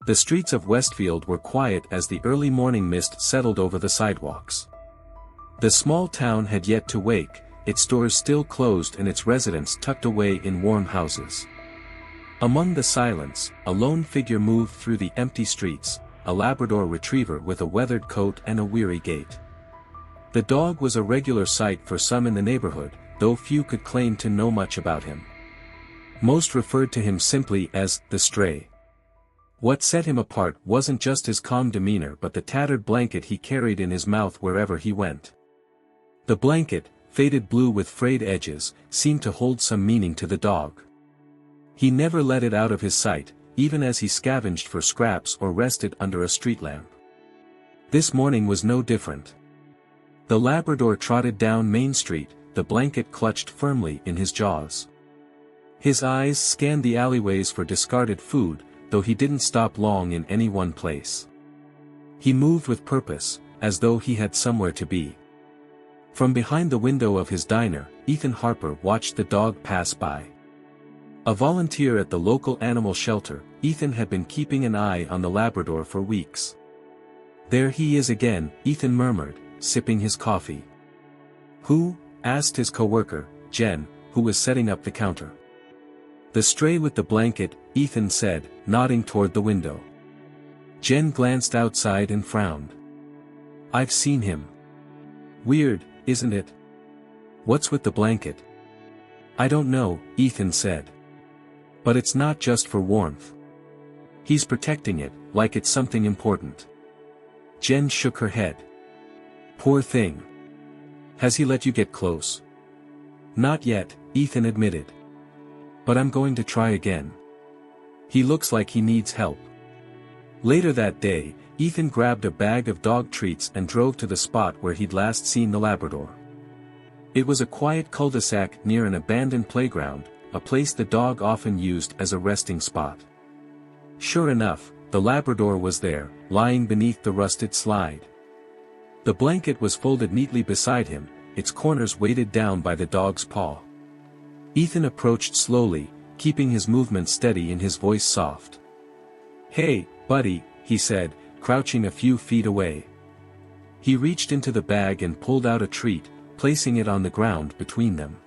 The streets of Westfield were quiet as the early morning mist settled over the sidewalks. The small town had yet to wake, its doors still closed and its residents tucked away in warm houses. Among the silence, a lone figure moved through the empty streets, a Labrador retriever with a weathered coat and a weary gait. The dog was a regular sight for some in the neighborhood, though few could claim to know much about him. Most referred to him simply as the Stray. What set him apart wasn't just his calm demeanor but the tattered blanket he carried in his mouth wherever he went. The blanket, faded blue with frayed edges, seemed to hold some meaning to the dog. He never let it out of his sight, even as he scavenged for scraps or rested under a street lamp. This morning was no different. The Labrador trotted down Main Street, the blanket clutched firmly in his jaws. His eyes scanned the alleyways for discarded food, though he didn't stop long in any one place. He moved with purpose, as though he had somewhere to be. From behind the window of his diner, Ethan Harper watched the dog pass by. A volunteer at the local animal shelter, Ethan had been keeping an eye on the Labrador for weeks. "There he is again," Ethan murmured, sipping his coffee. "Who?" asked his coworker, Jen, who was setting up the counter. "The Stray with the blanket," Ethan said, nodding toward the window. Jen glanced outside and frowned. "I've seen him. Weird, isn't it? What's with the blanket?" "I don't know," Ethan said. "But it's not just for warmth. He's protecting it, like it's something important." Jen shook her head. "Poor thing. Has he let you get close?" "Not yet," Ethan admitted. "But I'm going to try again. He looks like he needs help." Later that day, Ethan grabbed a bag of dog treats and drove to the spot where he'd last seen the Labrador. It was a quiet cul-de-sac near an abandoned playground, a place the dog often used as a resting spot. Sure enough, the Labrador was there, lying beneath the rusted slide. The blanket was folded neatly beside him, its corners weighted down by the dog's paw. Ethan approached slowly, keeping his movements steady and his voice soft. "Hey, buddy," he said, crouching a few feet away. He reached into the bag and pulled out a treat, placing it on the ground between them.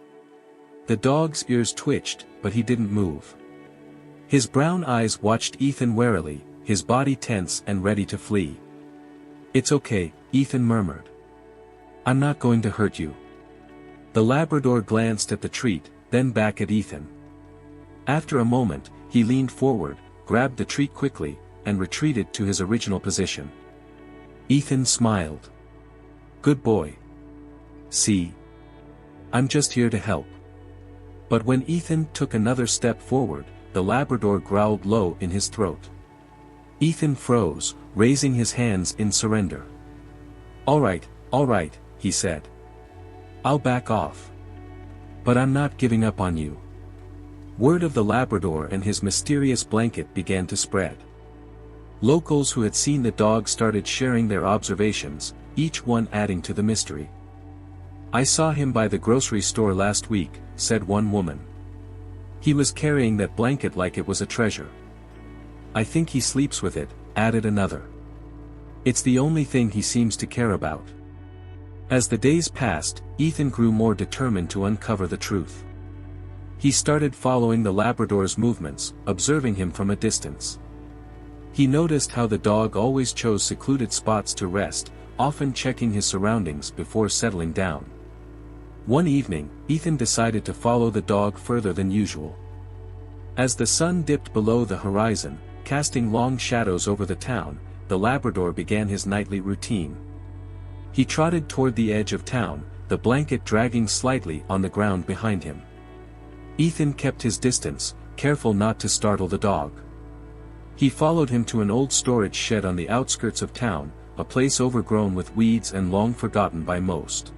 The dog's ears twitched, but he didn't move. His brown eyes watched Ethan warily, his body tense and ready to flee. "It's okay," Ethan murmured. "I'm not going to hurt you." The Labrador glanced at the treat, then back at Ethan. After a moment, he leaned forward, grabbed the treat quickly, and retreated to his original position. Ethan smiled. "Good boy. See? I'm just here to help." But when Ethan took another step forward, the Labrador growled low in his throat. Ethan froze, raising his hands in surrender. All right," he said. "I'll back off. But I'm not giving up on you." Word of the Labrador and his mysterious blanket began to spread. Locals who had seen the dog started sharing their observations, each one adding to the mystery. "I saw him by the grocery store last week," said one woman. "He was carrying that blanket like it was a treasure." "I think he sleeps with it," added another. "It's the only thing he seems to care about." As the days passed, Ethan grew more determined to uncover the truth. He started following the Labrador's movements, observing him from a distance. He noticed how the dog always chose secluded spots to rest, often checking his surroundings before settling down. One evening, Ethan decided to follow the dog further than usual. As the sun dipped below the horizon, casting long shadows over the town, the Labrador began his nightly routine. He trotted toward the edge of town, the blanket dragging slightly on the ground behind him. Ethan kept his distance, careful not to startle the dog. He followed him to an old storage shed on the outskirts of town, a place overgrown with weeds and long forgotten by most.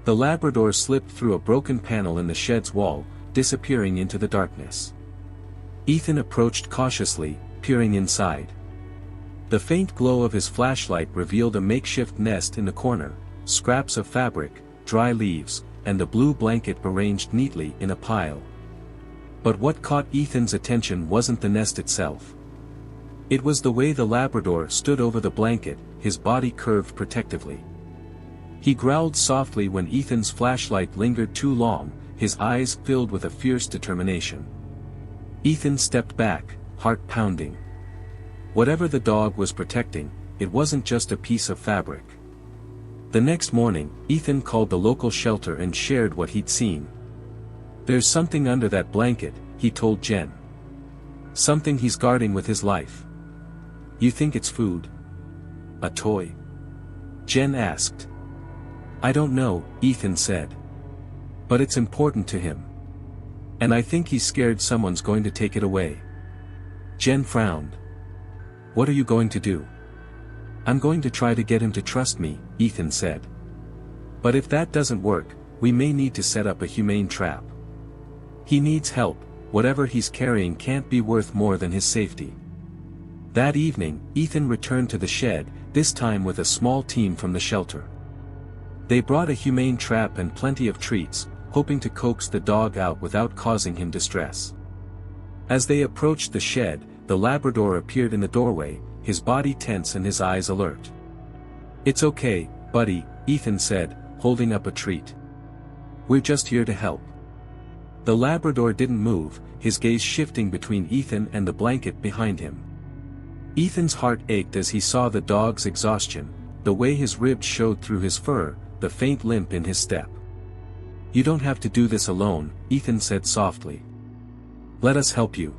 The Labrador slipped through a broken panel in the shed's wall, disappearing into the darkness. Ethan approached cautiously, peering inside. The faint glow of his flashlight revealed a makeshift nest in the corner, scraps of fabric, dry leaves, and a blue blanket arranged neatly in a pile. But what caught Ethan's attention wasn't the nest itself. It was the way the Labrador stood over the blanket, his body curved protectively. He growled softly when Ethan's flashlight lingered too long, his eyes filled with a fierce determination. Ethan stepped back, heart pounding. Whatever the dog was protecting, it wasn't just a piece of fabric. The next morning, Ethan called the local shelter and shared what he'd seen. "There's something under that blanket," he told Jen. "Something he's guarding with his life." "You think it's food? A toy?" Jen asked. "I don't know," Ethan said. "But it's important to him. And I think he's scared someone's going to take it away." Jen frowned. "What are you going to do?" "I'm going to try to get him to trust me," Ethan said. "But if that doesn't work, we may need to set up a humane trap. He needs help, whatever he's carrying can't be worth more than his safety." That evening, Ethan returned to the shed, this time with a small team from the shelter. They brought a humane trap and plenty of treats, hoping to coax the dog out without causing him distress. As they approached the shed, the Labrador appeared in the doorway, his body tense and his eyes alert. "It's okay, buddy," Ethan said, holding up a treat. "We're just here to help." The Labrador didn't move, his gaze shifting between Ethan and the blanket behind him. Ethan's heart ached as he saw the dog's exhaustion, the way his ribs showed through his fur, the faint limp in his step. "You don't have to do this alone," Ethan said softly. "Let us help you."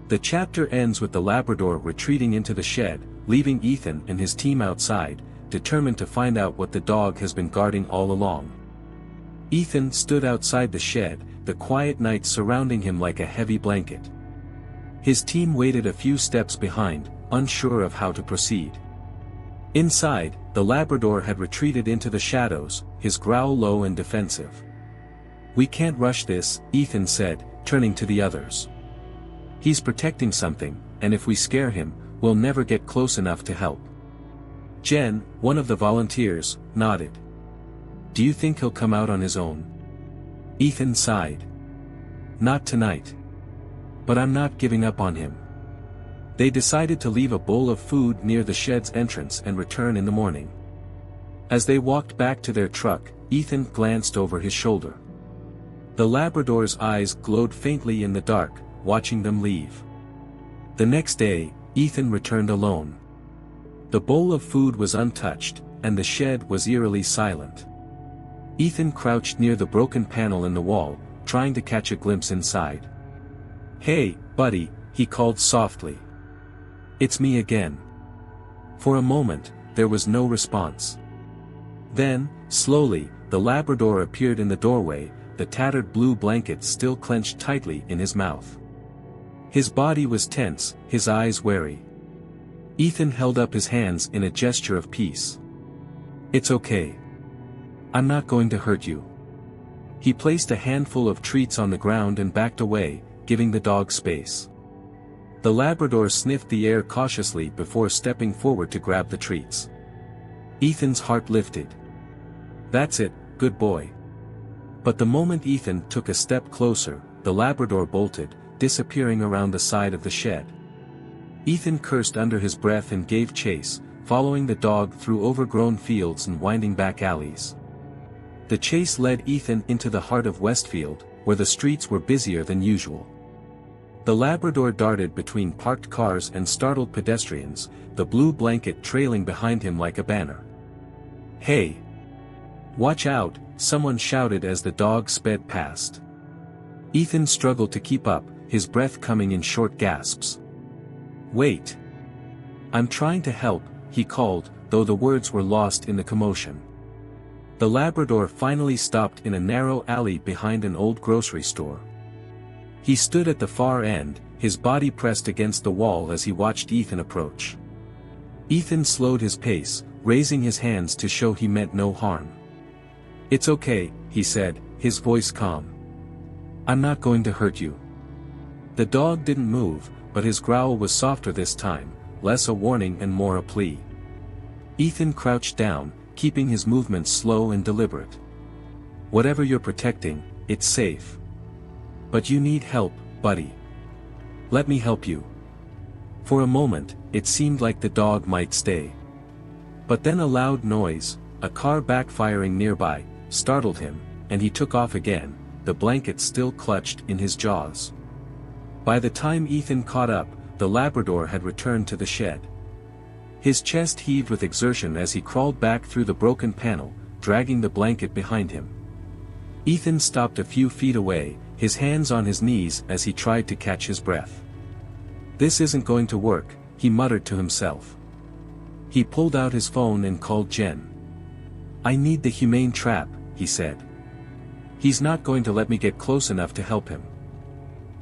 The chapter ends with the Labrador retreating into the shed, leaving Ethan and his team outside, determined to find out what the dog has been guarding all along. Ethan stood outside the shed, the quiet night surrounding him like a heavy blanket. His team waited a few steps behind, unsure of how to proceed. Inside, the Labrador had retreated into the shadows, his growl low and defensive. "We can't rush this," Ethan said, turning to the others. "He's protecting something, and if we scare him, we'll never get close enough to help." Jen, one of the volunteers, nodded. "Do you think he'll come out on his own?" Ethan sighed. "Not tonight. But I'm not giving up on him." They decided to leave a bowl of food near the shed's entrance and return in the morning. As they walked back to their truck, Ethan glanced over his shoulder. The Labrador's eyes glowed faintly in the dark, watching them leave. The next day, Ethan returned alone. The bowl of food was untouched, and the shed was eerily silent. Ethan crouched near the broken panel in the wall, trying to catch a glimpse inside. "Hey, buddy," he called softly. "It's me again." For a moment, there was no response. Then, slowly, the Labrador appeared in the doorway, the tattered blue blanket still clenched tightly in his mouth. His body was tense, his eyes wary. Ethan held up his hands in a gesture of peace. "It's okay. I'm not going to hurt you." He placed a handful of treats on the ground and backed away, giving the dog space. The Labrador sniffed the air cautiously before stepping forward to grab the treats. Ethan's heart lifted. "That's it, good boy." But the moment Ethan took a step closer, the Labrador bolted, disappearing around the side of the shed. Ethan cursed under his breath and gave chase, following the dog through overgrown fields and winding back alleys. The chase led Ethan into the heart of Westfield, where the streets were busier than usual. The Labrador darted between parked cars and startled pedestrians, the blue blanket trailing behind him like a banner. "Hey! Watch out!" someone shouted as the dog sped past. Ethan struggled to keep up, his breath coming in short gasps. "Wait! I'm trying to help," he called, though the words were lost in the commotion. The Labrador finally stopped in a narrow alley behind an old grocery store. He stood at the far end, his body pressed against the wall as he watched Ethan approach. Ethan slowed his pace, raising his hands to show he meant no harm. "It's okay," he said, his voice calm. "I'm not going to hurt you." The dog didn't move, but his growl was softer this time, less a warning and more a plea. Ethan crouched down, keeping his movements slow and deliberate. "Whatever you're protecting, it's safe. But you need help, buddy. Let me help you." For a moment, it seemed like the dog might stay. But then a loud noise, a car backfiring nearby, startled him, and he took off again, the blanket still clutched in his jaws. By the time Ethan caught up, the Labrador had returned to the shed. His chest heaved with exertion as he crawled back through the broken panel, dragging the blanket behind him. Ethan stopped a few feet away, his hands on his knees as he tried to catch his breath. "This isn't going to work," he muttered to himself. He pulled out his phone and called Jen. "I need the humane trap," he said. "He's not going to let me get close enough to help him."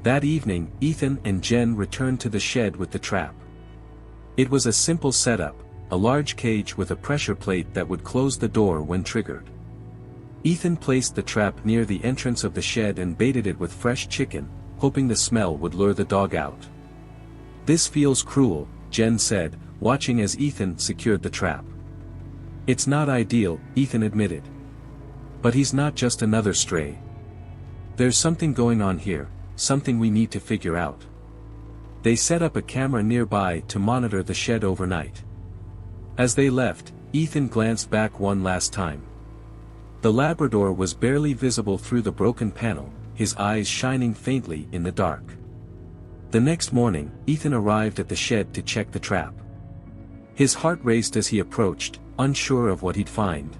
That evening, Ethan and Jen returned to the shed with the trap. It was a simple setup, a large cage with a pressure plate that would close the door when triggered. Ethan placed the trap near the entrance of the shed and baited it with fresh chicken, hoping the smell would lure the dog out. "This feels cruel," Jen said, watching as Ethan secured the trap. "It's not ideal," Ethan admitted. "But he's not just another stray. There's something going on here, something we need to figure out." They set up a camera nearby to monitor the shed overnight. As they left, Ethan glanced back one last time. The Labrador was barely visible through the broken panel, his eyes shining faintly in the dark. The next morning, Ethan arrived at the shed to check the trap. His heart raced as he approached, unsure of what he'd find.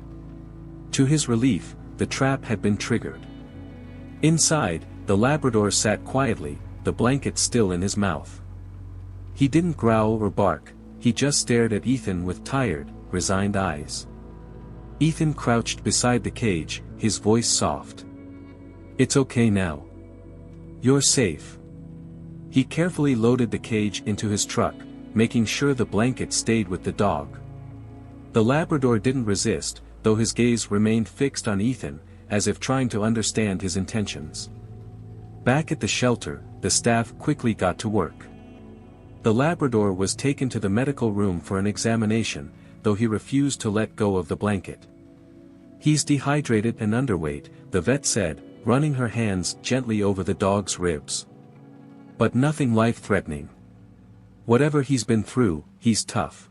To his relief, the trap had been triggered. Inside, the Labrador sat quietly, the blanket still in his mouth. He didn't growl or bark, he just stared at Ethan with tired, resigned eyes. Ethan crouched beside the cage, his voice soft. "It's okay now. You're safe." He carefully loaded the cage into his truck, making sure the blanket stayed with the dog. The Labrador didn't resist, though his gaze remained fixed on Ethan, as if trying to understand his intentions. Back at the shelter, the staff quickly got to work. The Labrador was taken to the medical room for an examination, though he refused to let go of the blanket. "He's dehydrated and underweight," the vet said, running her hands gently over the dog's ribs. "But nothing life-threatening. Whatever he's been through, he's tough."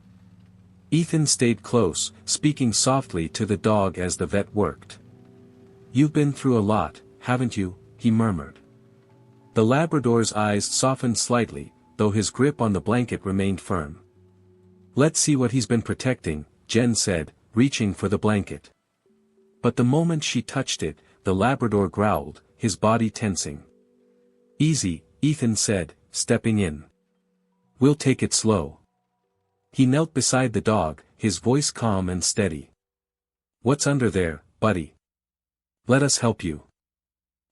Ethan stayed close, speaking softly to the dog as the vet worked. "You've been through a lot, haven't you?" he murmured. The Labrador's eyes softened slightly, though his grip on the blanket remained firm. "Let's see what he's been protecting," Jen said, reaching for the blanket. But the moment she touched it, the Labrador growled, his body tensing. "Easy," Ethan said, stepping in. "We'll take it slow." He knelt beside the dog, his voice calm and steady. "What's under there, buddy? Let us help you."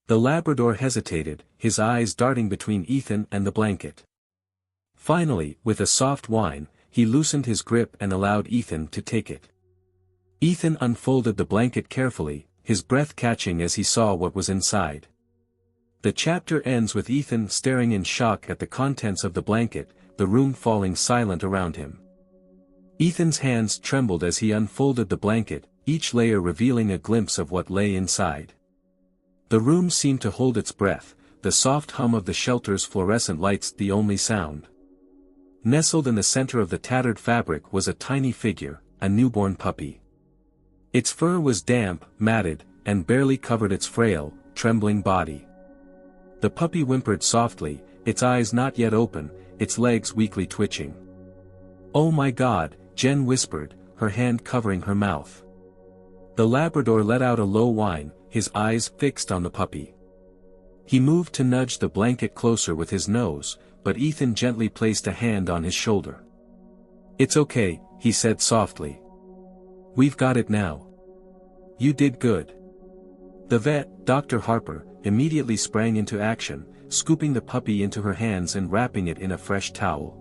The Labrador hesitated, his eyes darting between Ethan and the blanket. Finally, with a soft whine, he loosened his grip and allowed Ethan to take it. Ethan unfolded the blanket carefully, his breath catching as he saw what was inside. The chapter ends with Ethan staring in shock at the contents of the blanket, the room falling silent around him. Ethan's hands trembled as he unfolded the blanket, each layer revealing a glimpse of what lay inside. The room seemed to hold its breath, the soft hum of the shelter's fluorescent lights the only sound. Nestled in the center of the tattered fabric was a tiny figure, a newborn puppy. Its fur was damp, matted, and barely covered its frail, trembling body. The puppy whimpered softly, its eyes not yet open, its legs weakly twitching. "Oh my God," Jen whispered, her hand covering her mouth. The Labrador let out a low whine, his eyes fixed on the puppy. He moved to nudge the blanket closer with his nose, but Ethan gently placed a hand on his shoulder. "It's okay," he said softly. "We've got it now. You did good." The vet, Dr. Harper, immediately sprang into action, scooping the puppy into her hands and wrapping it in a fresh towel.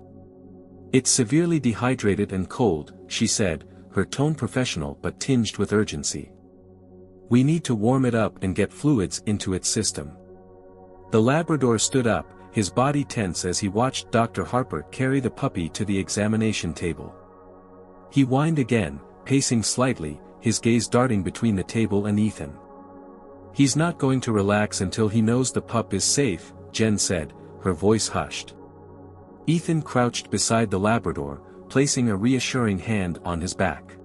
"It's severely dehydrated and cold," she said, her tone professional but tinged with urgency. "We need to warm it up and get fluids into its system." The Labrador stood up, his body tense as he watched Dr. Harper carry the puppy to the examination table. He whined again, pacing slightly, his gaze darting between the table and Ethan. "He's not going to relax until he knows the pup is safe," Jen said, her voice hushed. Ethan crouched beside the Labrador, placing a reassuring hand on his back.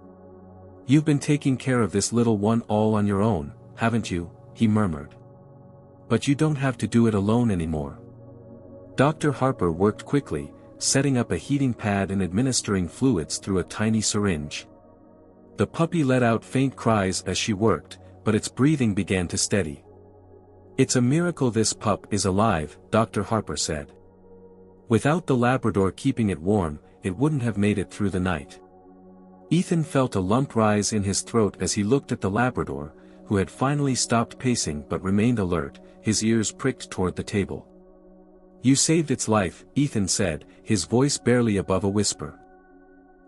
"You've been taking care of this little one all on your own, haven't you?" he murmured. "But you don't have to do it alone anymore." Dr. Harper worked quickly, setting up a heating pad and administering fluids through a tiny syringe. The puppy let out faint cries as she worked, but its breathing began to steady. "It's a miracle this pup is alive," Dr. Harper said. "Without the Labrador keeping it warm, it wouldn't have made it through the night." Ethan felt a lump rise in his throat as he looked at the Labrador, who had finally stopped pacing but remained alert, his ears pricked toward the table. "You saved its life," Ethan said, his voice barely above a whisper.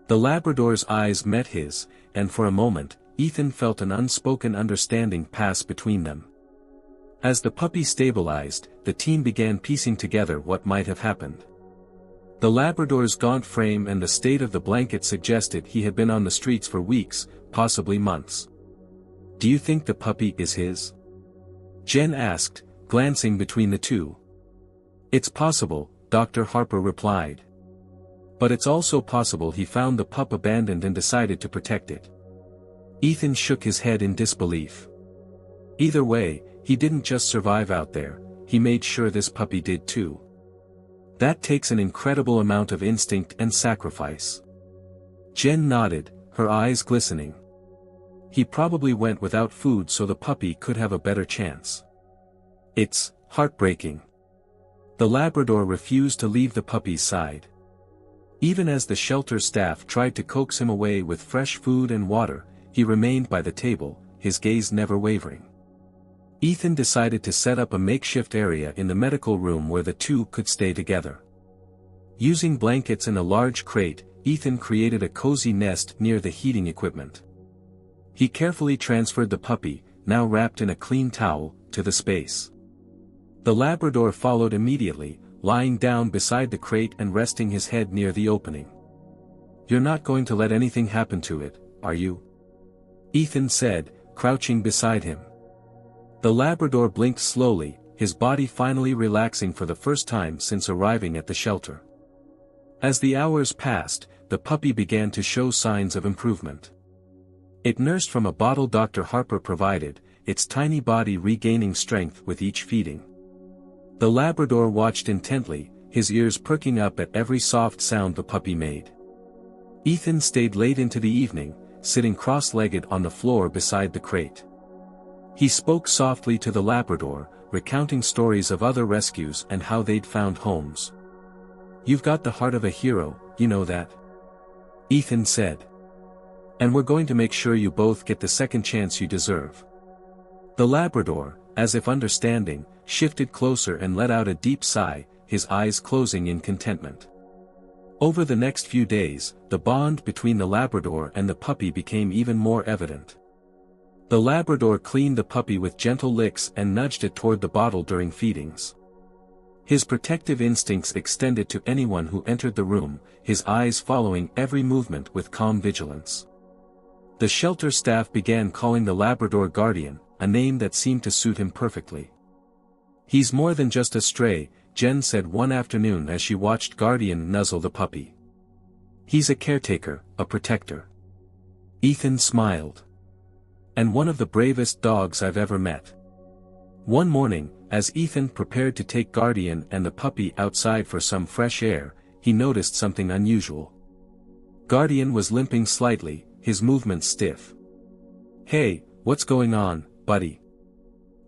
The Labrador's eyes met his, and for a moment, Ethan felt an unspoken understanding pass between them. As the puppy stabilized, the team began piecing together what might have happened. The Labrador's gaunt frame and the state of the blanket suggested he had been on the streets for weeks, possibly months. "Do you think the puppy is his?" Jen asked, glancing between the two. "It's possible," Dr. Harper replied. "But it's also possible he found the pup abandoned and decided to protect it." Ethan shook his head in disbelief. "Either way, he didn't just survive out there, he made sure this puppy did too. That takes an incredible amount of instinct and sacrifice." Jen nodded, her eyes glistening. "He probably went without food so the puppy could have a better chance. It's heartbreaking." The Labrador refused to leave the puppy's side. Even as the shelter staff tried to coax him away with fresh food and water, he remained by the table, his gaze never wavering. Ethan decided to set up a makeshift area in the medical room where the two could stay together. Using blankets and a large crate, Ethan created a cozy nest near the heating equipment. He carefully transferred the puppy, now wrapped in a clean towel, to the space. The Labrador followed immediately, lying down beside the crate and resting his head near the opening. "You're not going to let anything happen to it, are you?" Ethan said, crouching beside him. The Labrador blinked slowly, his body finally relaxing for the first time since arriving at the shelter. As the hours passed, the puppy began to show signs of improvement. It nursed from a bottle Dr. Harper provided, its tiny body regaining strength with each feeding. The Labrador watched intently, his ears perking up at every soft sound the puppy made. Ethan stayed late into the evening, sitting cross-legged on the floor beside the crate. He spoke softly to the Labrador, recounting stories of other rescues and how they'd found homes. "You've got the heart of a hero, you know that?" Ethan said. "And we're going to make sure you both get the second chance you deserve." The Labrador, as if understanding, shifted closer and let out a deep sigh, his eyes closing in contentment. Over the next few days, the bond between the Labrador and the puppy became even more evident. The Labrador cleaned the puppy with gentle licks and nudged it toward the bottle during feedings. His protective instincts extended to anyone who entered the room, his eyes following every movement with calm vigilance. The shelter staff began calling the Labrador Guardian, a name that seemed to suit him perfectly. "He's more than just a stray," Jen said one afternoon as she watched Guardian nuzzle the puppy. "He's a caretaker, a protector." Ethan smiled. "And one of the bravest dogs I've ever met." One morning, as Ethan prepared to take Guardian and the puppy outside for some fresh air, he noticed something unusual. Guardian was limping slightly, his movements stiff. "Hey, what's going on, buddy?"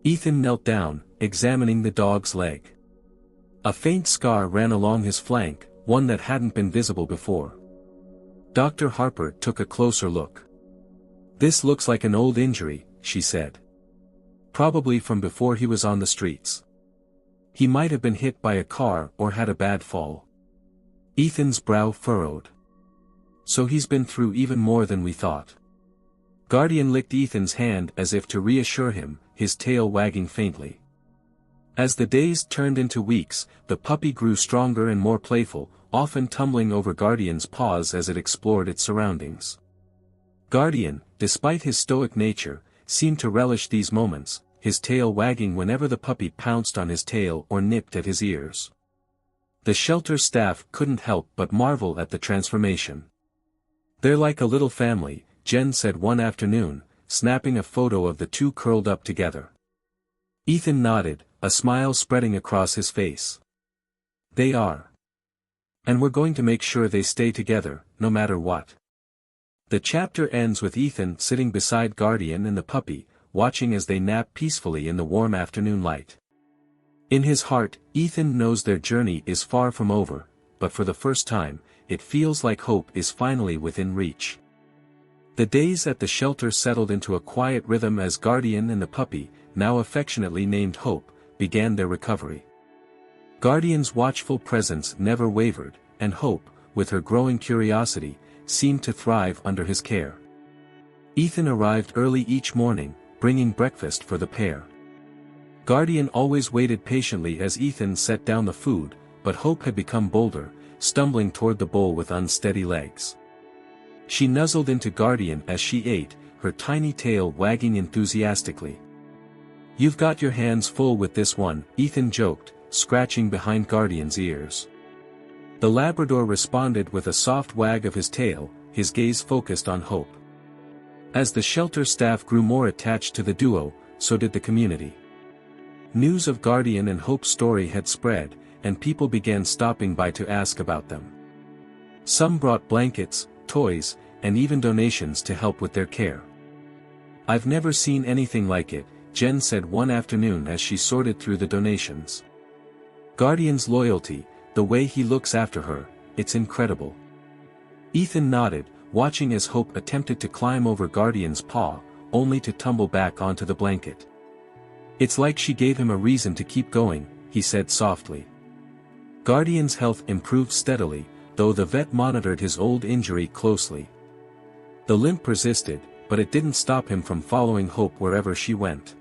Ethan knelt down, examining the dog's leg. A faint scar ran along his flank, one that hadn't been visible before. Dr. Harper took a closer look. "This looks like an old injury," she said. "Probably from before he was on the streets. He might have been hit by a car or had a bad fall." Ethan's brow furrowed. "So he's been through even more than we thought." Guardian licked Ethan's hand as if to reassure him, his tail wagging faintly. As the days turned into weeks, the puppy grew stronger and more playful, often tumbling over Guardian's paws as it explored its surroundings. Guardian, despite his stoic nature, seemed to relish these moments, his tail wagging whenever the puppy pounced on his tail or nipped at his ears. The shelter staff couldn't help but marvel at the transformation. "They're like a little family," Jen said one afternoon, snapping a photo of the two curled up together. Ethan nodded, a smile spreading across his face. "They are. And we're going to make sure they stay together, no matter what." The chapter ends with Ethan sitting beside Guardian and the puppy, watching as they nap peacefully in the warm afternoon light. In his heart, Ethan knows their journey is far from over, but for the first time, it feels like hope is finally within reach. The days at the shelter settled into a quiet rhythm as Guardian and the puppy, now affectionately named Hope, began their recovery. Guardian's watchful presence never wavered, and Hope, with her growing curiosity, seemed to thrive under his care. Ethan arrived early each morning, bringing breakfast for the pair. Guardian always waited patiently as Ethan set down the food, but Hope had become bolder, stumbling toward the bowl with unsteady legs. She nuzzled into Guardian as she ate, her tiny tail wagging enthusiastically. "You've got your hands full with this one," Ethan joked, scratching behind Guardian's ears. The Labrador responded with a soft wag of his tail, his gaze focused on Hope. As the shelter staff grew more attached to the duo, so did the community. News of Guardian and Hope's story had spread, and people began stopping by to ask about them. Some brought blankets, toys, and even donations to help with their care. "I've never seen anything like it," Jen said one afternoon as she sorted through the donations. "Guardian's loyalty, the way he looks after her, it's incredible." Ethan nodded, watching as Hope attempted to climb over Guardian's paw, only to tumble back onto the blanket. "It's like she gave him a reason to keep going," he said softly. Guardian's health improved steadily, though the vet monitored his old injury closely. The limp persisted, but it didn't stop him from following Hope wherever she went.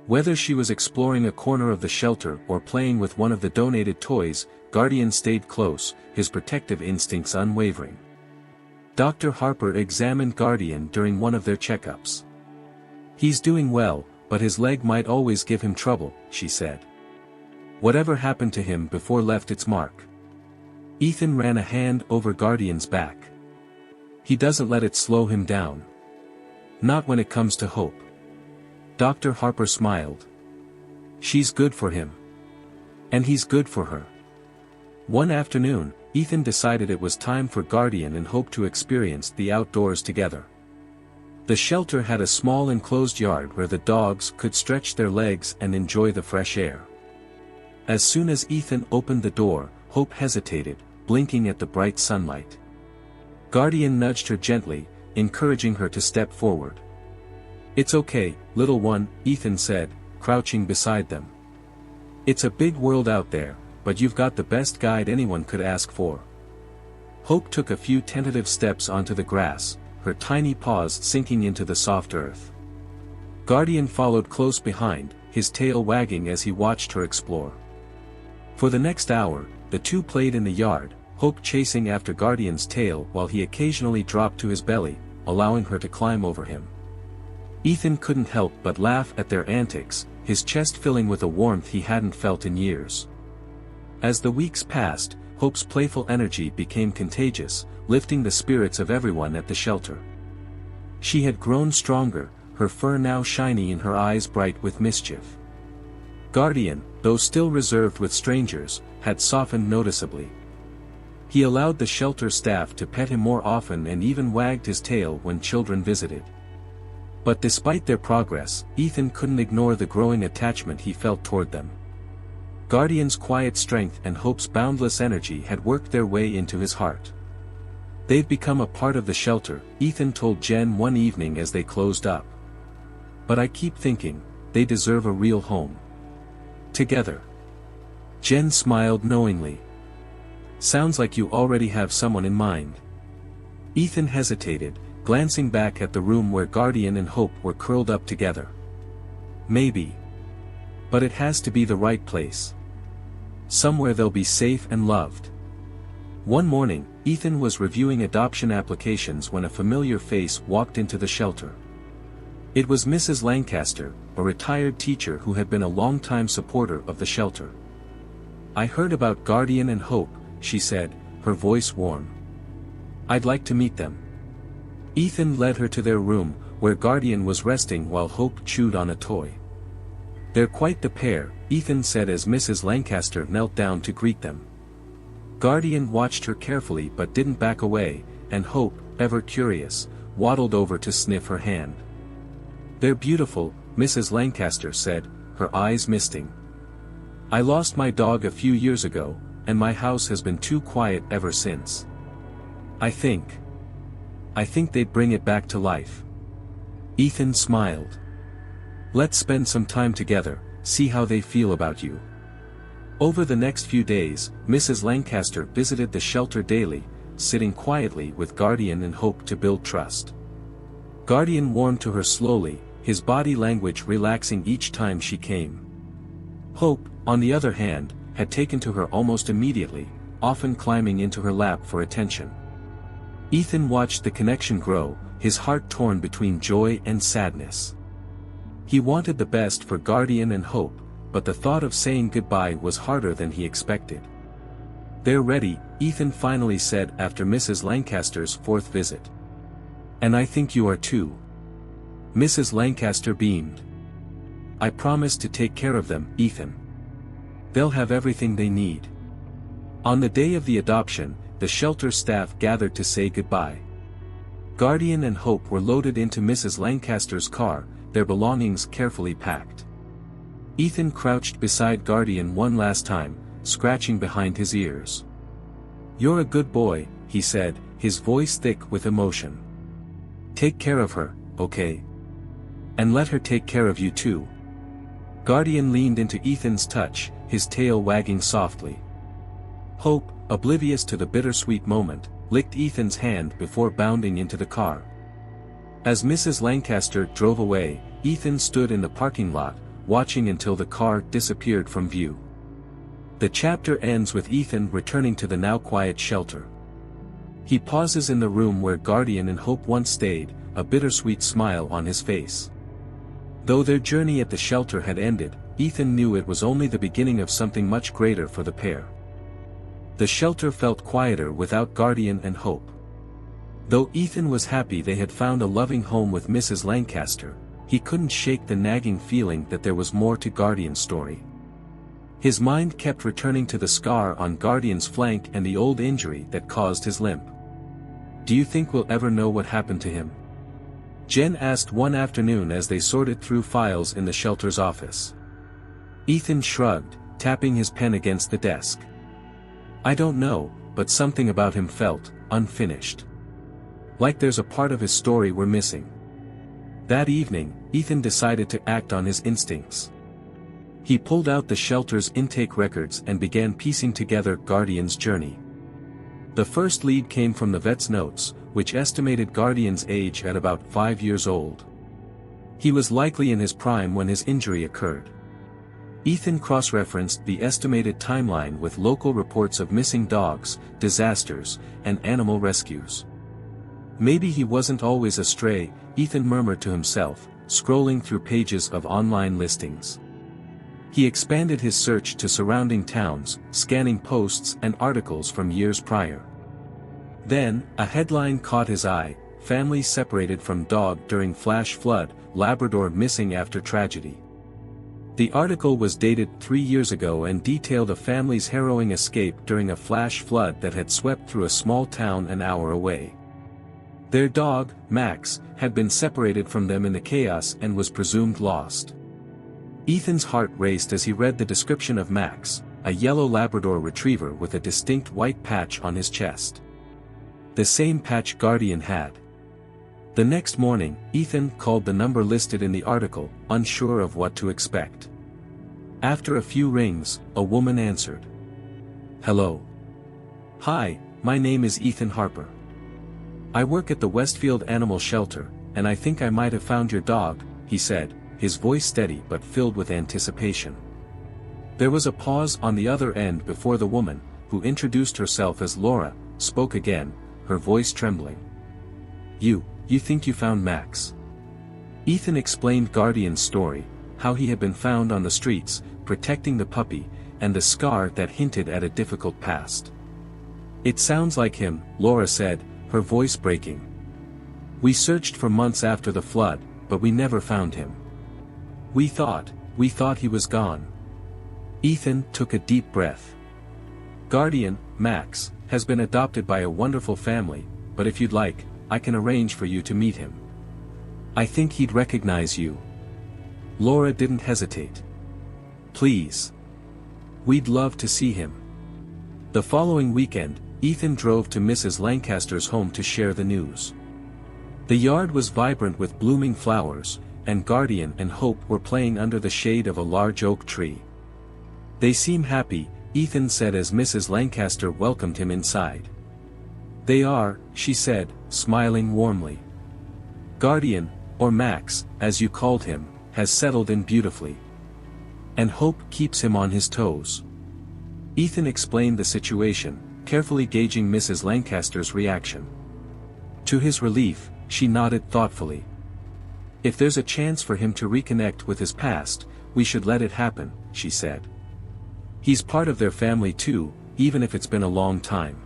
Whether she was exploring a corner of the shelter or playing with one of the donated toys, Guardian stayed close, his protective instincts unwavering. Dr. Harper examined Guardian during one of their checkups. "He's doing well, but his leg might always give him trouble," she said. "Whatever happened to him before left its mark." Ethan ran a hand over Guardian's back. "He doesn't let it slow him down. Not when it comes to Hope." Dr. Harper smiled. "She's good for him. And he's good for her." One afternoon, Ethan decided it was time for Guardian and Hope to experience the outdoors together. The shelter had a small enclosed yard where the dogs could stretch their legs and enjoy the fresh air. As soon as Ethan opened the door, Hope hesitated, blinking at the bright sunlight. Guardian nudged her gently, encouraging her to step forward. "It's okay, little one," Ethan said, crouching beside them. "It's a big world out there, but you've got the best guide anyone could ask for." Hope took a few tentative steps onto the grass, her tiny paws sinking into the soft earth. Guardian followed close behind, his tail wagging as he watched her explore. For the next hour, the two played in the yard, Hope chasing after Guardian's tail while he occasionally dropped to his belly, allowing her to climb over him. Ethan couldn't help but laugh at their antics, his chest filling with a warmth he hadn't felt in years. As the weeks passed, Hope's playful energy became contagious, lifting the spirits of everyone at the shelter. She had grown stronger, her fur now shiny and her eyes bright with mischief. Guardian, though still reserved with strangers, had softened noticeably. He allowed the shelter staff to pet him more often and even wagged his tail when children visited. But despite their progress, Ethan couldn't ignore the growing attachment he felt toward them. Guardian's quiet strength and Hope's boundless energy had worked their way into his heart. "They've become a part of the shelter," Ethan told Jen one evening as they closed up. "But I keep thinking, they deserve a real home. Together." Jen smiled knowingly. "Sounds like you already have someone in mind." Ethan hesitated, glancing back at the room where Guardian and Hope were curled up together. "Maybe. But it has to be the right place. Somewhere they'll be safe and loved." One morning, Ethan was reviewing adoption applications when a familiar face walked into the shelter. It was Mrs. Lancaster, a retired teacher who had been a longtime supporter of the shelter. "I heard about Guardian and Hope," she said, her voice warm. "I'd like to meet them." Ethan led her to their room, where Guardian was resting while Hope chewed on a toy. "They're quite the pair," Ethan said as Mrs. Lancaster knelt down to greet them. Guardian watched her carefully but didn't back away, and Hope, ever curious, waddled over to sniff her hand. "They're beautiful," Mrs. Lancaster said, her eyes misting. "I lost my dog a few years ago, and my house has been too quiet ever since. I think they'd bring it back to life." Ethan smiled. "Let's spend some time together, see how they feel about you." Over the next few days, Mrs. Lancaster visited the shelter daily, sitting quietly with Guardian and Hope to build trust. Guardian warmed to her slowly, his body language relaxing each time she came. Hope, on the other hand, had taken to her almost immediately, often climbing into her lap for attention. Ethan watched the connection grow, his heart torn between joy and sadness. He wanted the best for Guardian and Hope, but the thought of saying goodbye was harder than he expected. "They're ready," Ethan finally said after Mrs. Lancaster's fourth visit. "And I think you are too." Mrs. Lancaster beamed. "I promise to take care of them, Ethan. They'll have everything they need." On the day of the adoption, the shelter staff gathered to say goodbye. Guardian and Hope were loaded into Mrs. Lancaster's car, their belongings carefully packed. Ethan crouched beside Guardian one last time, scratching behind his ears. "You're a good boy," he said, his voice thick with emotion. "Take care of her, okay? And let her take care of you too." Guardian leaned into Ethan's touch, his tail wagging softly. Hope, oblivious to the bittersweet moment, licked Ethan's hand before bounding into the car. As Mrs. Lancaster drove away, Ethan stood in the parking lot, watching until the car disappeared from view. The chapter ends with Ethan returning to the now quiet shelter. He pauses in the room where Guardian and Hope once stayed, a bittersweet smile on his face. Though their journey at the shelter had ended, Ethan knew it was only the beginning of something much greater for the pair. The shelter felt quieter without Guardian and Hope. Though Ethan was happy they had found a loving home with Mrs. Lancaster, he couldn't shake the nagging feeling that there was more to Guardian's story. His mind kept returning to the scar on Guardian's flank and the old injury that caused his limp. "Do you think we'll ever know what happened to him?" Jen asked one afternoon as they sorted through files in the shelter's office. Ethan shrugged, tapping his pen against the desk. "I don't know, but something about him felt unfinished. Like there's a part of his story we're missing." That evening, Ethan decided to act on his instincts. He pulled out the shelter's intake records and began piecing together Guardian's journey. The first lead came from the vet's notes, which estimated Guardian's age at about 5 years old. He was likely in his prime when his injury occurred. Ethan cross-referenced the estimated timeline with local reports of missing dogs, disasters, and animal rescues. Maybe he wasn't always a stray, Ethan murmured to himself, scrolling through pages of online listings. He expanded his search to surrounding towns, scanning posts and articles from years prior. Then, a headline caught his eye: "Family separated from dog during flash flood, Labrador missing after tragedy." The article was dated 3 years ago and detailed a family's harrowing escape during a flash flood that had swept through a small town an hour away. Their dog, Max, had been separated from them in the chaos and was presumed lost. Ethan's heart raced as he read the description of Max, a yellow Labrador retriever with a distinct white patch on his chest. The same patch Guardian had. The next morning, Ethan called the number listed in the article, unsure of what to expect. After a few rings, a woman answered. "Hello. Hi, my name is Ethan Harper. I work at the Westfield Animal Shelter, and I think I might have found your dog," he said, his voice steady but filled with anticipation. There was a pause on the other end before the woman, who introduced herself as Laura, spoke again, her voice trembling. You think you found Max?" Ethan explained Guardian's story, how he had been found on the streets, protecting the puppy, and the scar that hinted at a difficult past. "It sounds like him," Laura said, her voice breaking. "We searched for months after the flood, but we never found him. We thought he was gone." Ethan took a deep breath. "Guardian, Max, has been adopted by a wonderful family, but if you'd like, I can arrange for you to meet him. I think he'd recognize you." Laura didn't hesitate. "Please. We'd love to see him." The following weekend, Ethan drove to Mrs. Lancaster's home to share the news. The yard was vibrant with blooming flowers, and Guardian and Hope were playing under the shade of a large oak tree. "They seem happy," Ethan said as Mrs. Lancaster welcomed him inside. "They are," she said, smiling warmly. "Guardian, or Max, as you called him, has settled in beautifully. And Hope keeps him on his toes." Ethan explained the situation, carefully gauging Mrs. Lancaster's reaction. To his relief, she nodded thoughtfully. "If there's a chance for him to reconnect with his past, we should let it happen," she said. "He's part of their family too, even if it's been a long time."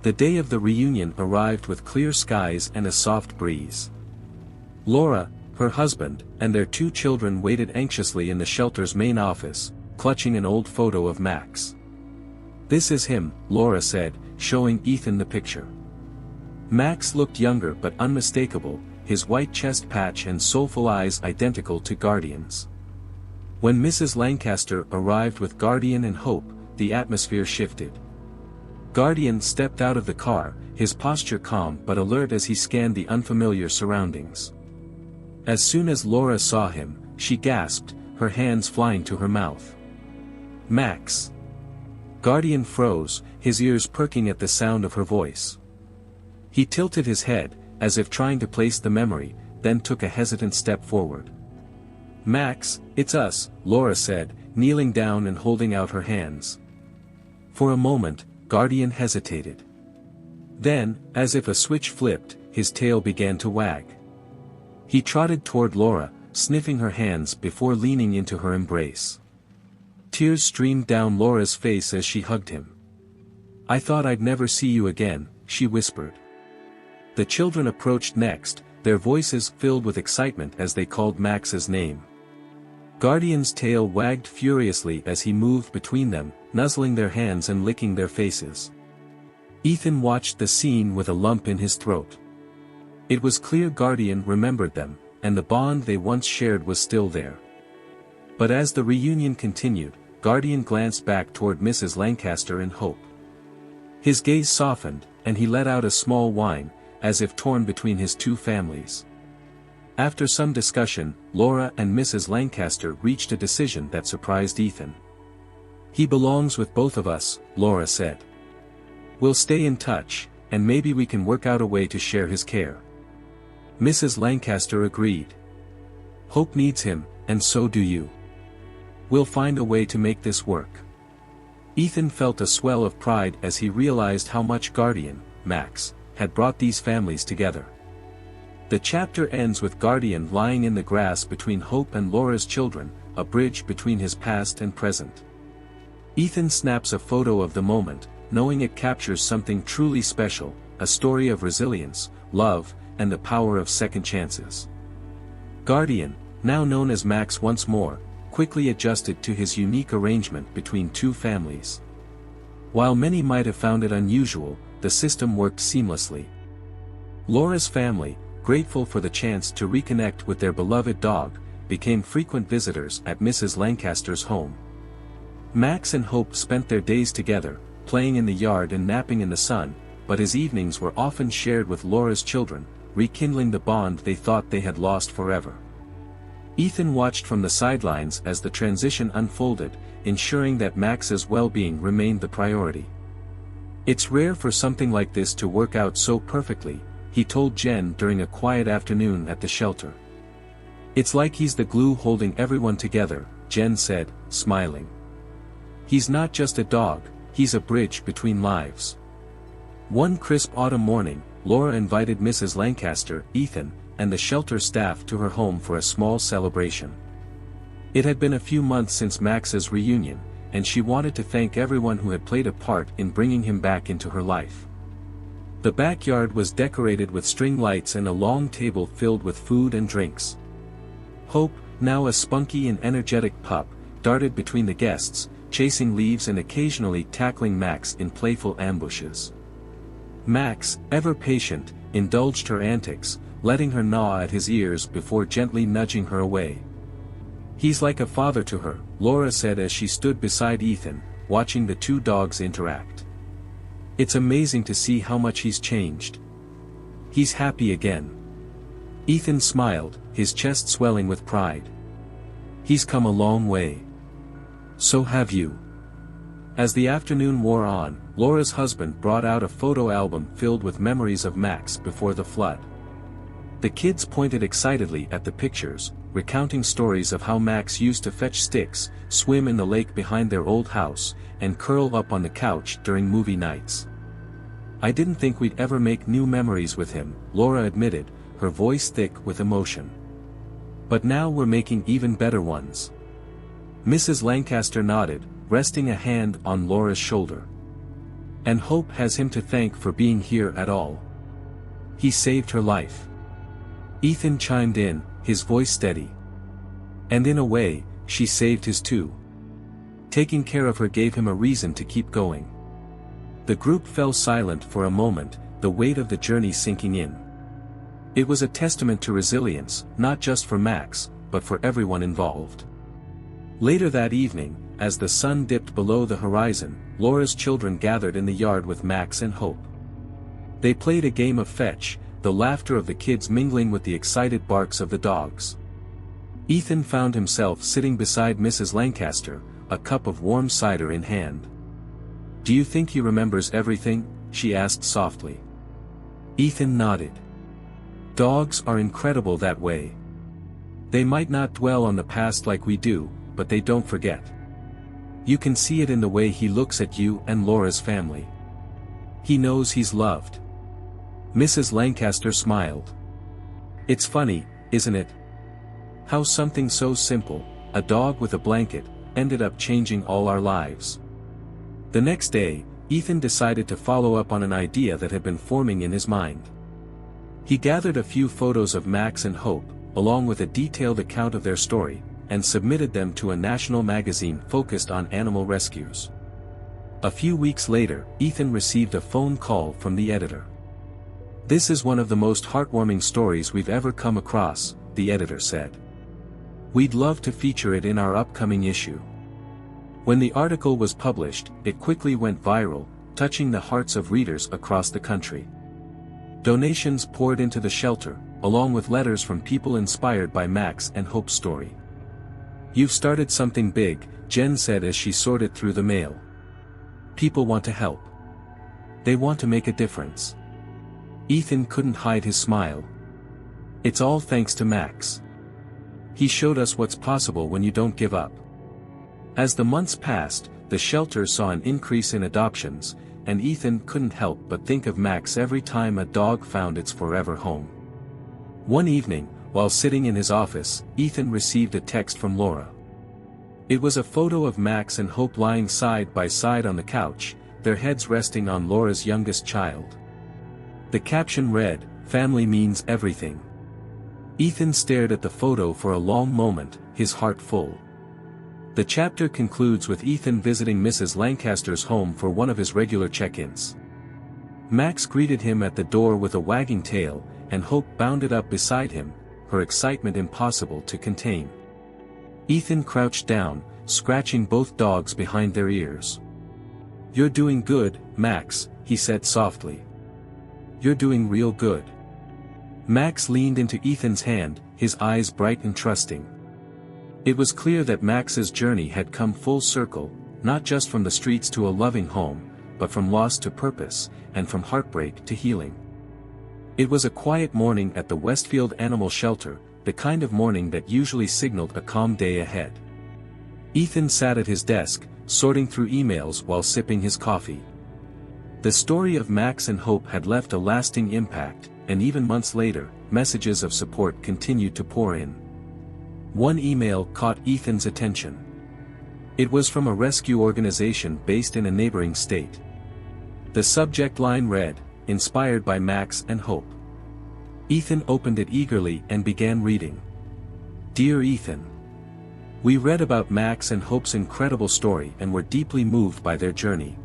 The day of the reunion arrived with clear skies and a soft breeze. Laura, her husband, and their 2 children waited anxiously in the shelter's main office, clutching an old photo of Max. "This is him," Laura said, showing Ethan the picture. Max looked younger but unmistakable, his white chest patch and soulful eyes identical to Guardian's. When Mrs. Lancaster arrived with Guardian and Hope, the atmosphere shifted. Guardian stepped out of the car, his posture calm but alert as he scanned the unfamiliar surroundings. As soon as Laura saw him, she gasped, her hands flying to her mouth. "Max!" Guardian froze, his ears perking at the sound of her voice. He tilted his head, as if trying to place the memory, then took a hesitant step forward. "Max, it's us," Laura said, kneeling down and holding out her hands. For a moment, Guardian hesitated. Then, as if a switch flipped, his tail began to wag. He trotted toward Laura, sniffing her hands before leaning into her embrace. Tears streamed down Laura's face as she hugged him. "I thought I'd never see you again," she whispered. The children approached next, their voices filled with excitement as they called Max's name. Guardian's tail wagged furiously as he moved between them, nuzzling their hands and licking their faces. Ethan watched the scene with a lump in his throat. It was clear Guardian remembered them, and the bond they once shared was still there. But as the reunion continued, Guardian glanced back toward Mrs. Lancaster and Hope. His gaze softened, and he let out a small whine, as if torn between his 2 families. After some discussion, Laura and Mrs. Lancaster reached a decision that surprised Ethan. "He belongs with both of us," Laura said. "We'll stay in touch, and maybe we can work out a way to share his care." Mrs. Lancaster agreed. "Hope needs him, and so do you. We'll find a way to make this work." Ethan felt a swell of pride as he realized how much Guardian, Max, had brought these families together. The chapter ends with Guardian lying in the grass between Hope and Laura's children, a bridge between his past and present. Ethan snaps a photo of the moment, knowing it captures something truly special, a story of resilience, love, and the power of second chances. Guardian, now known as Max once more, quickly adjusted to his unique arrangement between 2 families. While many might have found it unusual, the system worked seamlessly. Laura's family, grateful for the chance to reconnect with their beloved dog, became frequent visitors at Mrs. Lancaster's home. Max and Hope spent their days together, playing in the yard and napping in the sun, but his evenings were often shared with Laura's children, rekindling the bond they thought they had lost forever. Ethan watched from the sidelines as the transition unfolded, ensuring that Max's well-being remained the priority. "It's rare for something like this to work out so perfectly," he told Jen during a quiet afternoon at the shelter. "It's like he's the glue holding everyone together," Jen said, smiling. "He's not just a dog, he's a bridge between lives." One crisp autumn morning, Laura invited Mrs. Lancaster, Ethan, and the shelter staff to her home for a small celebration. It had been a few months since Max's reunion, and she wanted to thank everyone who had played a part in bringing him back into her life. The backyard was decorated with string lights and a long table filled with food and drinks. Hope, now a spunky and energetic pup, darted between the guests, chasing leaves and occasionally tackling Max in playful ambushes. Max, ever patient, indulged her antics, letting her gnaw at his ears before gently nudging her away. "He's like a father to her," Laura said as she stood beside Ethan, watching the two dogs interact. "It's amazing to see how much he's changed. He's happy again." Ethan smiled, his chest swelling with pride. "He's come a long way. So have you." As the afternoon wore on, Laura's husband brought out a photo album filled with memories of Max before the flood. The kids pointed excitedly at the pictures, recounting stories of how Max used to fetch sticks, swim in the lake behind their old house, and curl up on the couch during movie nights. "I didn't think we'd ever make new memories with him," Laura admitted, her voice thick with emotion. "But now we're making even better ones." Mrs. Lancaster nodded, resting a hand on Laura's shoulder. "And Hope has him to thank for being here at all. He saved her life." Ethan chimed in, his voice steady. "And in a way, she saved his too. Taking care of her gave him a reason to keep going." The group fell silent for a moment, the weight of the journey sinking in. It was a testament to resilience, not just for Max, but for everyone involved. Later that evening, as the sun dipped below the horizon, Laura's children gathered in the yard with Max and Hope. They played a game of fetch, the laughter of the kids mingling with the excited barks of the dogs. Ethan found himself sitting beside Mrs. Lancaster, a cup of warm cider in hand. "Do you think he remembers everything?" she asked softly. Ethan nodded. "Dogs are incredible that way. They might not dwell on the past like we do, but they don't forget. You can see it in the way he looks at you and Laura's family. He knows he's loved." Mrs. Lancaster smiled. "It's funny, isn't it? How something so simple, a dog with a blanket, ended up changing all our lives." The next day, Ethan decided to follow up on an idea that had been forming in his mind. He gathered a few photos of Max and Hope, along with a detailed account of their story, and submitted them to a national magazine focused on animal rescues. A few weeks later, Ethan received a phone call from the editor. "This is one of the most heartwarming stories we've ever come across," the editor said. "We'd love to feature it in our upcoming issue." When the article was published, it quickly went viral, touching the hearts of readers across the country. Donations poured into the shelter, along with letters from people inspired by Max and Hope's story. "You've started something big," Jen said as she sorted through the mail. "People want to help. They want to make a difference." Ethan couldn't hide his smile. "It's all thanks to Max. He showed us what's possible when you don't give up." As the months passed, the shelter saw an increase in adoptions, and Ethan couldn't help but think of Max every time a dog found its forever home. One evening, while sitting in his office, Ethan received a text from Laura. It was a photo of Max and Hope lying side by side on the couch, their heads resting on Laura's youngest child. The caption read, "Family means everything." Ethan stared at the photo for a long moment, his heart full. The chapter concludes with Ethan visiting Mrs. Lancaster's home for one of his regular check-ins. Max greeted him at the door with a wagging tail, and Hope bounded up beside him, her excitement impossible to contain. Ethan crouched down, scratching both dogs behind their ears. "You're doing good, Max," he said softly. "You're doing real good." Max leaned into Ethan's hand, his eyes bright and trusting. It was clear that Max's journey had come full circle, not just from the streets to a loving home, but from loss to purpose, and from heartbreak to healing. It was a quiet morning at the Westfield Animal Shelter, the kind of morning that usually signaled a calm day ahead. Ethan sat at his desk, sorting through emails while sipping his coffee. The story of Max and Hope had left a lasting impact, and even months later, messages of support continued to pour in. One email caught Ethan's attention. It was from a rescue organization based in a neighboring state. The subject line read, "Inspired by Max and Hope." Ethan opened it eagerly and began reading. Dear Ethan, we read about Max and Hope's incredible story and were deeply moved by their journey.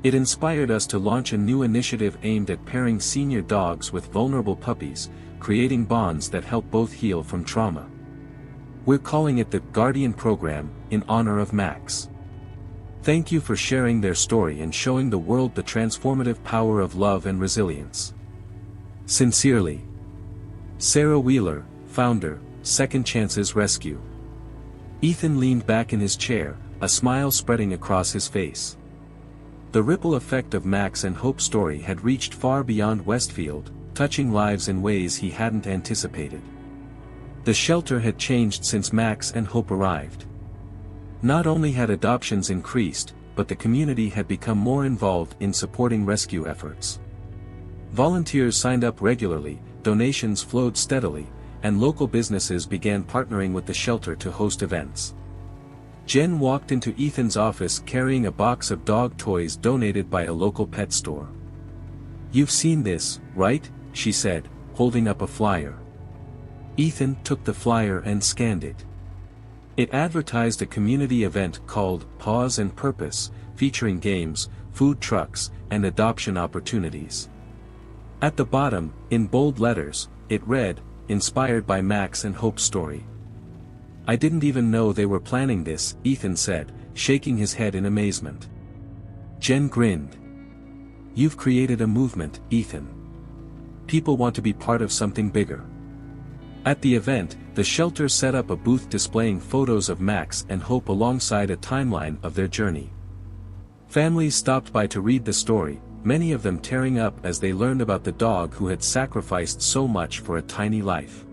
It inspired us to launch a new initiative aimed at pairing senior dogs with vulnerable puppies, creating bonds that help both heal from trauma. We're calling it the Guardian Program, in honor of Max. Thank you for sharing their story and showing the world the transformative power of love and resilience. Sincerely, Sarah Wheeler, founder, Second Chances Rescue. Ethan leaned back in his chair, a smile spreading across his face. The ripple effect of Max and Hope's story had reached far beyond Westfield, touching lives in ways he hadn't anticipated. The shelter had changed since Max and Hope arrived. Not only had adoptions increased, but the community had become more involved in supporting rescue efforts. Volunteers signed up regularly, donations flowed steadily, and local businesses began partnering with the shelter to host events. Jen walked into Ethan's office carrying a box of dog toys donated by a local pet store. "You've seen this, right?" she said, holding up a flyer. Ethan took the flyer and scanned it. It advertised a community event called Pause and Purpose, featuring games, food trucks, and adoption opportunities. At the bottom, in bold letters, it read, "Inspired by Max and Hope's story." "I didn't even know they were planning this," Ethan said, shaking his head in amazement. Jen grinned. "You've created a movement, Ethan. People want to be part of something bigger." At the event, the shelter set up a booth displaying photos of Max and Hope alongside a timeline of their journey. Families stopped by to read the story, many of them tearing up as they learned about the dog who had sacrificed so much for a tiny life.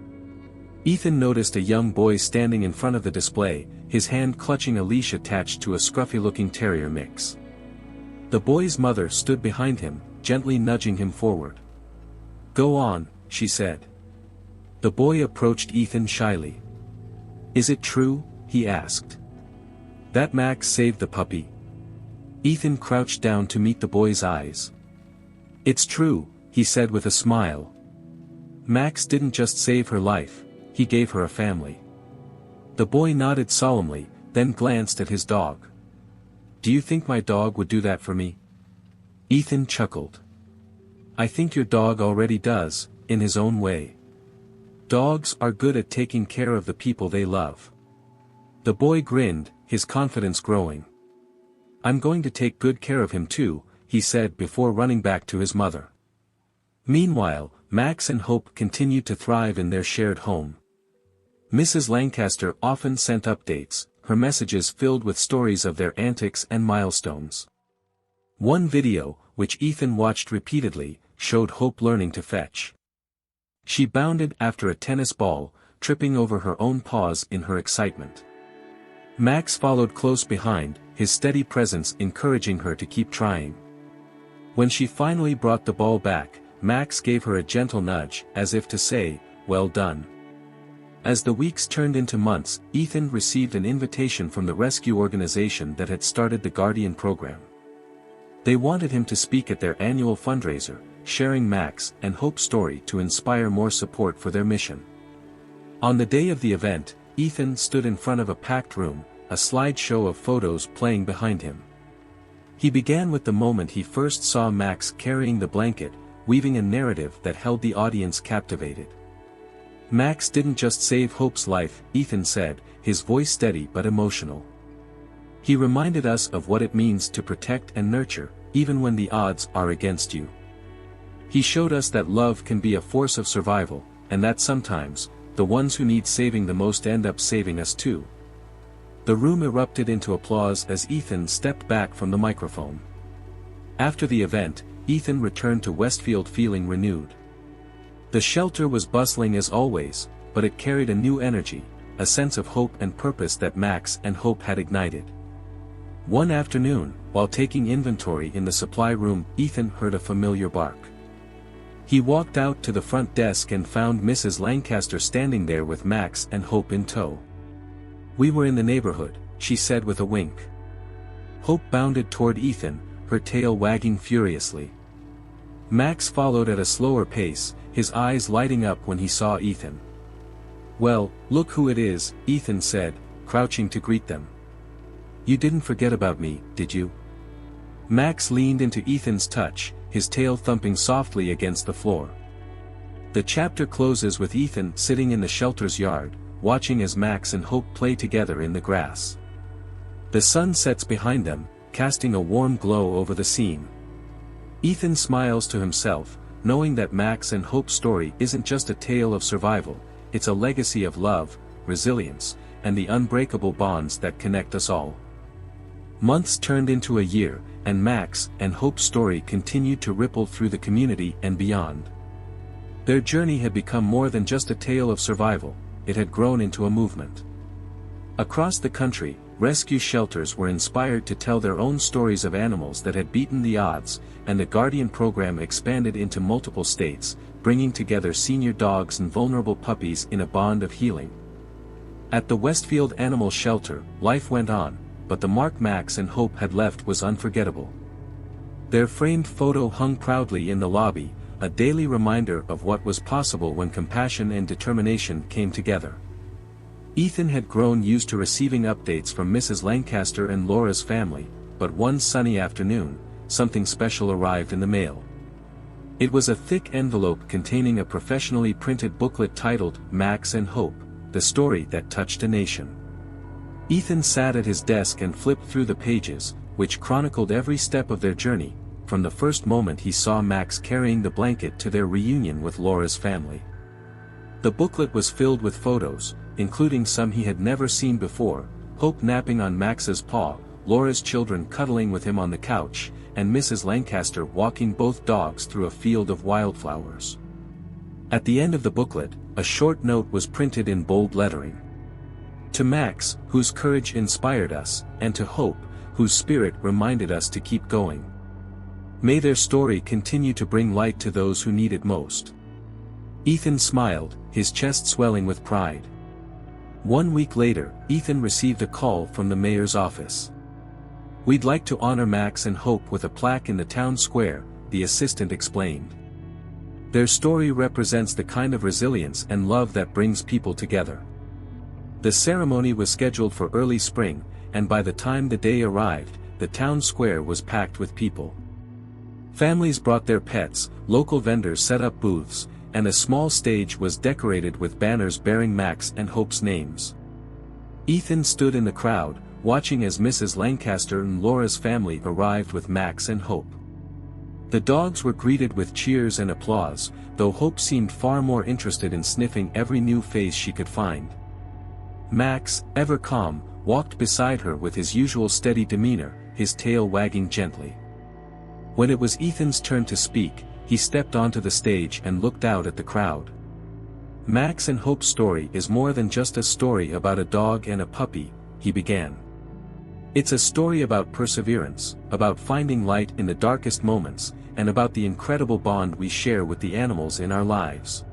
Ethan noticed a young boy standing in front of the display, his hand clutching a leash attached to a scruffy-looking terrier mix. The boy's mother stood behind him, gently nudging him forward. "Go on," she said. The boy approached Ethan shyly. "Is it true?" he asked. "That Max saved the puppy?" Ethan crouched down to meet the boy's eyes. "It's true," he said with a smile. "Max didn't just save her life, he gave her a family." The boy nodded solemnly, then glanced at his dog. "Do you think my dog would do that for me?" Ethan chuckled. "I think your dog already does, in his own way. Dogs are good at taking care of the people they love." The boy grinned, his confidence growing. "I'm going to take good care of him too," he said before running back to his mother. Meanwhile, Max and Hope continued to thrive in their shared home. Mrs. Lancaster often sent updates, her messages filled with stories of their antics and milestones. One video, which Ethan watched repeatedly, showed Hope learning to fetch. She bounded after a tennis ball, tripping over her own paws in her excitement. Max followed close behind, his steady presence encouraging her to keep trying. When she finally brought the ball back, Max gave her a gentle nudge, as if to say, "Well done." As the weeks turned into months, Ethan received an invitation from the rescue organization that had started the Guardian Program. They wanted him to speak at their annual fundraiser, sharing Max and Hope's story to inspire more support for their mission. On the day of the event, Ethan stood in front of a packed room, a slideshow of photos playing behind him. He began with the moment he first saw Max carrying the blanket, weaving a narrative that held the audience captivated. "Max didn't just save Hope's life," Ethan said, his voice steady but emotional. "He reminded us of what it means to protect and nurture, even when the odds are against you. He showed us that love can be a force of survival, and that sometimes, the ones who need saving the most end up saving us too." The room erupted into applause as Ethan stepped back from the microphone. After the event, Ethan returned to Westfield feeling renewed. The shelter was bustling as always, but it carried a new energy, a sense of hope and purpose that Max and Hope had ignited. One afternoon, while taking inventory in the supply room, Ethan heard a familiar bark. He walked out to the front desk and found Mrs. Lancaster standing there with Max and Hope in tow. "We were in the neighborhood," she said with a wink. Hope bounded toward Ethan, her tail wagging furiously. Max followed at a slower pace, his eyes lighting up when he saw Ethan. "Well, look who it is," Ethan said, crouching to greet them. "You didn't forget about me, did you?" Max leaned into Ethan's touch, his tail thumping softly against the floor. The chapter closes with Ethan sitting in the shelter's yard, watching as Max and Hope play together in the grass. The sun sets behind them, casting a warm glow over the scene. Ethan smiles to himself, knowing that Max and Hope's story isn't just a tale of survival, it's a legacy of love, resilience, and the unbreakable bonds that connect us all. Months turned into a year, and Max and Hope's story continued to ripple through the community and beyond. Their journey had become more than just a tale of survival, it had grown into a movement. Across the country, rescue shelters were inspired to tell their own stories of animals that had beaten the odds, and the Guardian program expanded into multiple states, bringing together senior dogs and vulnerable puppies in a bond of healing. At the Westfield Animal Shelter, life went on, but the mark Max and Hope had left was unforgettable. Their framed photo hung proudly in the lobby, a daily reminder of what was possible when compassion and determination came together. Ethan had grown used to receiving updates from Mrs. Lancaster and Laura's family, but one sunny afternoon, something special arrived in the mail. It was a thick envelope containing a professionally printed booklet titled Max and Hope, the story that touched a nation. Ethan sat at his desk and flipped through the pages, which chronicled every step of their journey, from the first moment he saw Max carrying the blanket to their reunion with Laura's family. The booklet was filled with photos, including some he had never seen before, Hope napping on Max's paw, Laura's children cuddling with him on the couch, and Mrs. Lancaster walking both dogs through a field of wildflowers. At the end of the booklet, a short note was printed in bold lettering. To Max, whose courage inspired us, and to Hope, whose spirit reminded us to keep going. May their story continue to bring light to those who need it most. Ethan smiled, his chest swelling with pride. 1 week later, Ethan received a call from the mayor's office. "We'd like to honor Max and Hope with a plaque in the town square," the assistant explained. "Their story represents the kind of resilience and love that brings people together." The ceremony was scheduled for early spring, and by the time the day arrived, the town square was packed with people. Families brought their pets, local vendors set up booths, and a small stage was decorated with banners bearing Max and Hope's names. Ethan stood in the crowd, watching as Mrs. Lancaster and Laura's family arrived with Max and Hope. The dogs were greeted with cheers and applause, though Hope seemed far more interested in sniffing every new face she could find. Max, ever calm, walked beside her with his usual steady demeanor, his tail wagging gently. When it was Ethan's turn to speak, he stepped onto the stage and looked out at the crowd. "Max and Hope's story is more than just a story about a dog and a puppy," he began. "It's a story about perseverance, about finding light in the darkest moments, and about the incredible bond we share with the animals in our lives.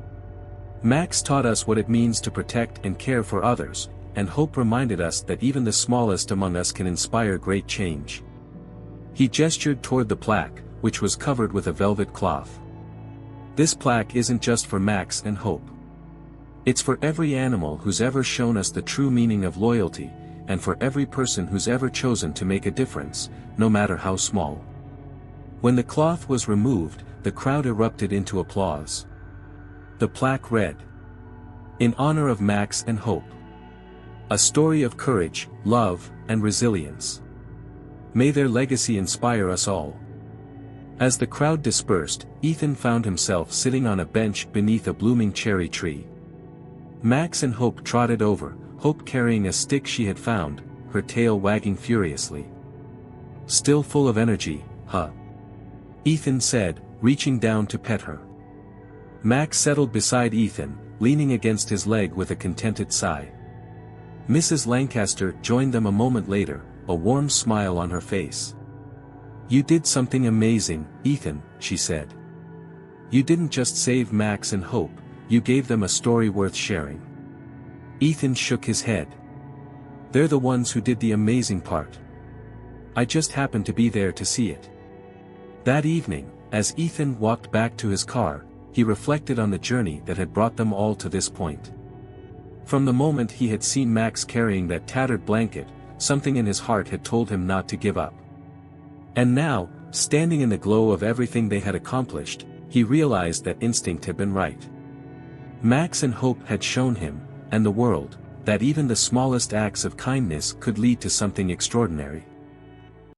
Max taught us what it means to protect and care for others, and Hope reminded us that even the smallest among us can inspire great change." He gestured toward the plaque, which was covered with a velvet cloth. "This plaque isn't just for Max and Hope. It's for every animal who's ever shown us the true meaning of loyalty, and for every person who's ever chosen to make a difference, no matter how small." When the cloth was removed, the crowd erupted into applause. The plaque read, "In honor of Max and Hope. A story of courage, love, and resilience. May their legacy inspire us all." As the crowd dispersed, Ethan found himself sitting on a bench beneath a blooming cherry tree. Max and Hope trotted over, Hope carrying a stick she had found, her tail wagging furiously. "Still full of energy, huh?" Ethan said, reaching down to pet her. Max settled beside Ethan, leaning against his leg with a contented sigh. Mrs. Lancaster joined them a moment later, a warm smile on her face. "You did something amazing, Ethan," she said. "You didn't just save Max and Hope, you gave them a story worth sharing." Ethan shook his head. They're the ones who did the amazing part. I just happened to be there to see it. That evening, as Ethan walked back to his car, he reflected on the journey that had brought them all to this point. From the moment he had seen Max carrying that tattered blanket, something in his heart had told him not to give up. And now, standing in the glow of everything they had accomplished, he realized that instinct had been right. Max and Hope had shown him, and the world, that even the smallest acts of kindness could lead to something extraordinary.